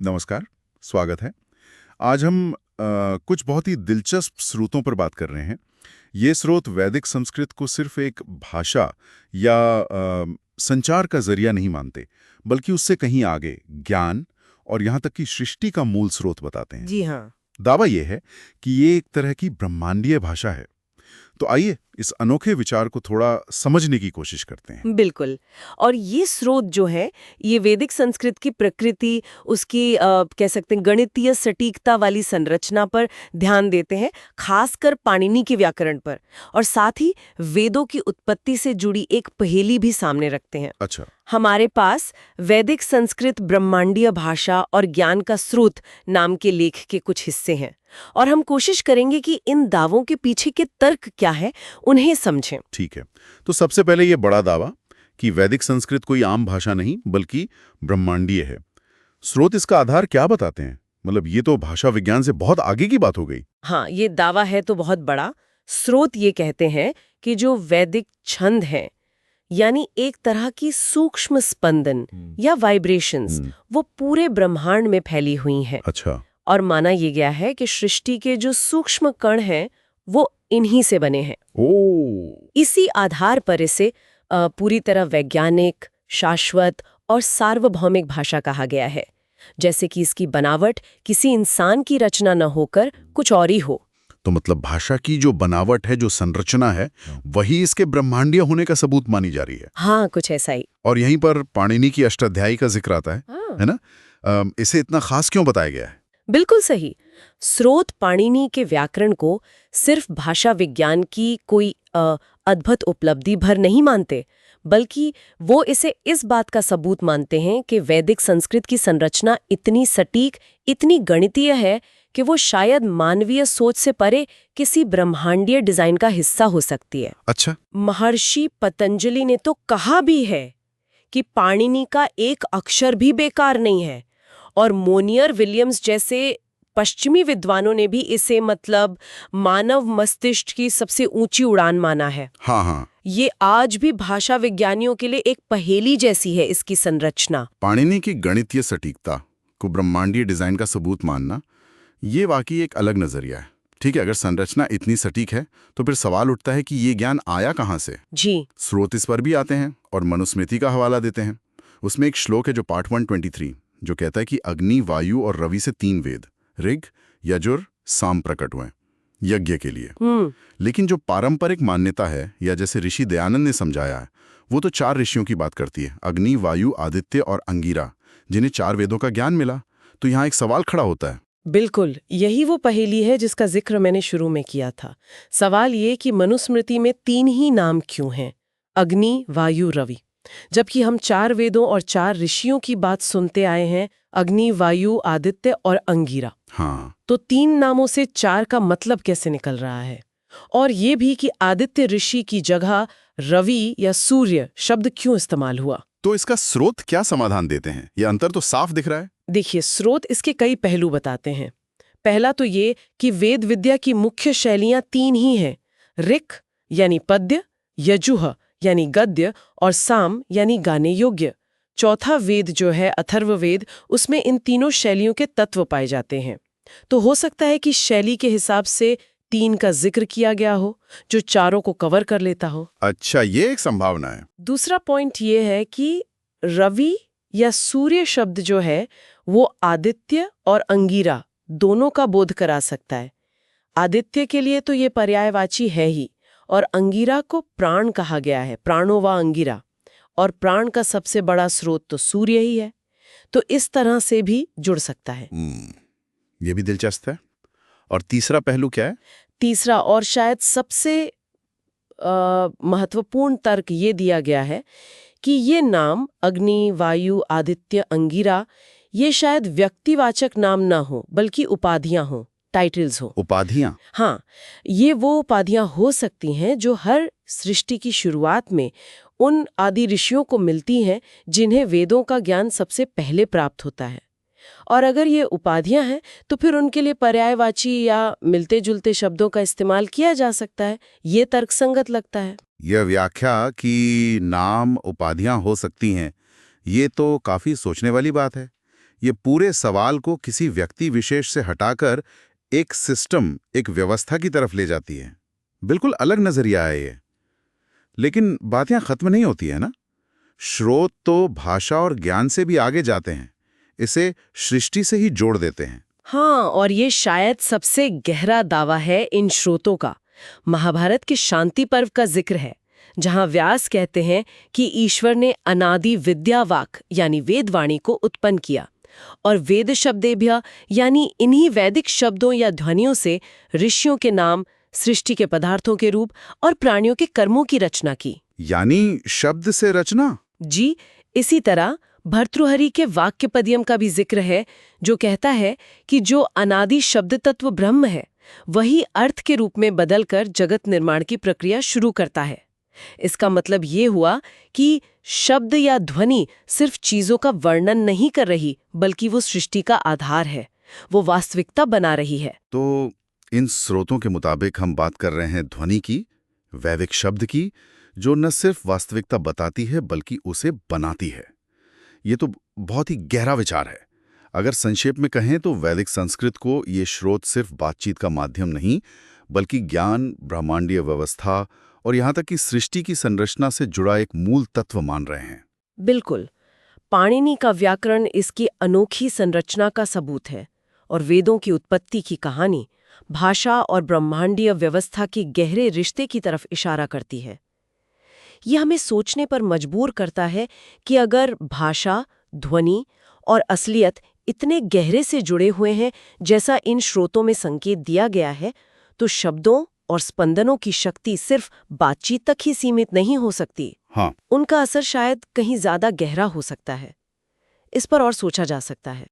नमस्कार, स्वागत है। आज हम कुछ बहुत ही दिलचस्प स्रोतों पर बात कर रहे हैं। ये स्रोत वैदिक संस्कृत को सिर्फ एक भाषा या संचार का जरिया नहीं मानते, बल्कि उससे कहीं आगे ज्ञान और यहाँ तक कि सृष्टि का मूल स्रोत बताते हैं। जी हाँ। दावा ये है कि ये एक तरह की ब्रह्मांडीय भाषा है। तो आइए इस अनोखे विचार को थोड़ा समझने की कोशिश करते हैं। बिल्कुल। और ये स्रोत जो है, ये वैदिक संस्कृत की प्रकृति, उसकी कह सकते हैं गणितीय सटीकता वाली संरचना पर ध्यान देते हैं, खासकर पाणिनि के व्याकरण पर, और साथ ही वेदों की उत्पत्ति से जुड़ी एक पहेली भी सामने रखते हैं। अच्छा। हमारे पास वैदिक संस्कृत ब्रह्मांडीय भाषा और ज्ञान का स्रोत नाम के लेख के कुछ हिस्से हैं, और हम कोशिश करेंगे कि इन दावों के पीछे के तर्क क्या है, उन्हें समझें। ठीक है, तो सबसे पहले ये बड़ा दावा कि वैदिक संस्कृत कोई आम भाषा नहीं बल्कि ब्रह्मांडीय है। स्रोत इसका आधार क्या बताते हैं? मतलब ये तो भाषा विज्ञान से बहुत आगे की बात हो गई। हाँ, ये दावा है तो बहुत बड़ा। स्रोत ये कहते हैं कि जो वैदिक छंद हैं, यानी एक तरह की सूक्ष्म स्पंदन या वाइब्रेशंस, वो पूरे ब्रह्मांड में फैली हुई हैं। अच्छा। और माना ये गया है कि सृष्टि के जो सूक्ष्म कण हैं, वो इन्हीं से बने हैं। इसी आधार पर इसे पूरी तरह वैज्ञानिक, शाश्वत और सार्वभौमिक भाषा कहा गया है, जैसे कि इसकी बनावट किसी इंसान की रचना न होकर कुछ और ही हो। तो मतलब भाषा की जो बनावट है, जो संरचना है, वही इसके ब्रह्मांडीय होने का सबूत मानी जा रही है। हाँ, कुछ ऐसा ही। और यहीं पर पाणिनि की अष्टाध्यायी का जिक्र आता है, हाँ। है ना? इसे इतना खास क्यों बताया गया है? बिल्कुल सही। स्रोत पाणिनि के व्याकरण को सिर्फ भाषा विज्ञान की कोई अद्भुत उपलब्धि भर नहीं मानते, बल्कि वो इसे इस बात का सबूत मानते हैं कि वैदिक संस्कृत की संरचना इतनी सटीक, इतनी गणितीय है कि वो शायद मानवीय सोच से परे किसी ब्रह्मांडीय डिजाइन का हिस्सा हो सकती है। अच्छा। महर्षि पतंजलि ने तो कहा भी है कि पाणिनि का एक अक्षर भी बेकार नहीं है, और मोनियर विलियम्स जैसे पश्चिमी विद्वानों ने भी इसे मतलब मानव मस्तिष्क की सबसे ऊंची उड़ान माना है। हाँ हाँ। ये आज भी भाषा विज्ञानियों के लिए एक पहेली जैसी है, इसकी संरचना। पाणिनि की गणितीय सटीकता को ब्रह्मांडीय डिजाइन का सबूत मानना, ये वाकई एक अलग नजरिया है। ठीक है, अगर संरचना इतनी सटीक है तो फिर सवाल उठता है कि ये ज्ञान आया कहाँ से? जी। स्रोत इस पर भी आते हैं और मनुस्मृति का हवाला देते हैं। उसमें एक श्लोक है जो पार्ट 123, जो कहता है कि अग्नि, वायु और रवि से 3 वेद ऋग, यजुर, साम प्रकट हुए यज्ञ के लिए। लेकिन जो पारंपरिक मान्यता है, या जैसे ऋषि दयानंद ने समझाया है, वो तो 4 ऋषियों की बात करती है, अग्नि, वायु, आदित्य और अंगिरा, जिन्हें 4 वेदों का ज्ञान मिला। तो यहाँ एक सवाल खड़ा होता है। बिल्कुल, यही वो पहेली है जिसका जिक्र मैंने शुरू में किया था। सवाल ये कि मनुस्मृति में 3 ही नाम क्यों हैं, अग्नि, वायु, रवि, जबकि हम 4 वेदों और 4 ऋषियों की बात सुनते आए हैं, अग्नि, वायु, आदित्य और अंगिरा। हाँ। तो 3 नामों से 4 का मतलब कैसे निकल रहा है? और ये भी कि आदित्य ऋषि की जगह रवि या सूर्य शब्द क्यों इस्तेमाल हुआ? तो इसका स्रोत क्या समाधान देते हैं? ये अंतर तो साफ दिख रहा है। देखिए, स्रोत इसके कई पहलू बताते हैं। पहला तो ये कि वेद विद्या की मुख्य शैलियां 3 ही हैं, ऋक् यानी पद्य, यजुः यानी गद्य, और साम यानी गाने योग्य। चौथा वेद जो है अथर्ववेद, उसमें इन तीनों शैलियों के तत्व पाए जाते हैं। तो हो सकता है कि शैली के हिसाब से 3 का जिक्र किया गया हो, जो चारों को कवर कर लेता हो। अच्छा, ये एक संभावना है। दूसरा पॉइंट ये है कि रवि या सूर्य शब्द जो है, वो आदित्य और अंगिरा दोनों का बोध करा सकता है। आदित्य के लिए तो ये पर्यायवाची है ही, और अंगिरा को प्राण कहा गया है, प्राणो वा अंगिरा, और प्राण का सबसे बड़ा स्रोत तो सूर्य ही है। तो इस तरह से भी जुड़ सकता है। ये भी दिलचस्प है। और तीसरा पहलू क्या है? तीसरा और शायद सबसे महत्वपूर्ण तर्क ये दिया गया है कि ये नाम अग्नि, वायु, आदित्य, अंगिरा, ये शायद व्यक्तिवाचक नाम ना हो, बल्कि उपाधियां हो, टाइटल्स हो। उपाधियां? हाँ, ये वो उपाधियां हो सकती हैं जो हर सृष्टि की शुरुआत में उन आदि ऋषियों को मिलती हैं जिन्हें वेदों का ज्ञान सबसे पहले प्राप्त होता है। और अगर ये उपाधियां हैं तो फिर उनके लिए पर्यायवाची या मिलते जुलते शब्दों का इस्तेमाल किया जा सकता है। ये तर्कसंगत लगता है। यह व्याख्या कि नाम उपाधियां हो सकती हैं, ये तो काफी सोचने वाली बात है। ये पूरे सवाल को किसी व्यक्ति विशेष से हटाकर एक सिस्टम, एक व्यवस्था की तरफ ले जाती है। बिल्कुल अलग नजरिया है ये। लेकिन बात यहां खत्म नहीं होती है ना। स्रोत तो भाषा और ज्ञान से भी आगे जाते हैं, इसे सृष्टि से ही जोड़ देते हैं। हाँ, और ये शायद सबसे गहरा दावा है इन स्रोतों का। महाभारत के शांति पर्व का जिक्र है, जहां व्यास कहते हैं कि ईश्वर ने अनादि विद्यावाक यानी वेदवाणी को उत्पन्न किया, और वेद शब्देभ्य यानी इन्हीं वैदिक शब्दों या ध्वनियों से ऋषियों के नाम, सृष्टि के पदार्थों के रूप और प्राणियों के कर्मों की रचना की। यानी शब्द से रचना? जी, इसी तरह भर्तृहरि के वाक्यपदियम का भी जिक्र है, जो कहता है कि जो अनादि शब्द तत्व ब्रह्म है, वही अर्थ के रूप में बदलकर जगत निर्माण की प्रक्रिया शुरू करता है। इसका मतलब ये हुआ कि शब्द या ध्वनि सिर्फ चीजों का वर्णन नहीं कर रही, बल्कि वो सृष्टि का आधार है, वो वास्तविकता बना रही है। तो इन स्रोतों के मुताबिक हम बात कर रहे हैं ध्वनि की, वैदिक शब्द की, जो न सिर्फ वास्तविकता बताती है बल्कि उसे बनाती है। ये तो बहुत ही गहरा विचार है। अगर संक्षेप में कहें तो वैदिक संस्कृत को ये स्रोत सिर्फ बातचीत का माध्यम नहीं, बल्कि ज्ञान, ब्रह्मांडीय व्यवस्था और यहाँ तक कि सृष्टि की संरचना से जुड़ा एक मूल तत्व मान रहे हैं। बिल्कुल। पाणिनि का व्याकरण इसकी अनोखी संरचना का सबूत है, और वेदों की उत्पत्ति की कहानी भाषा और ब्रह्मांडीय व्यवस्था के गहरे रिश्ते की तरफ इशारा करती है। यह हमें सोचने पर मजबूर करता है कि अगर भाषा, ध्वनि और असलियत इतने गहरे से जुड़े हुए हैं जैसा इन स्रोतों में संकेत दिया गया है, तो शब्दों और स्पंदनों की शक्ति सिर्फ बातचीत तक ही सीमित नहीं हो सकती। हाँ, उनका असर शायद कहीं ज्यादा गहरा हो सकता है। इस पर और सोचा जा सकता है।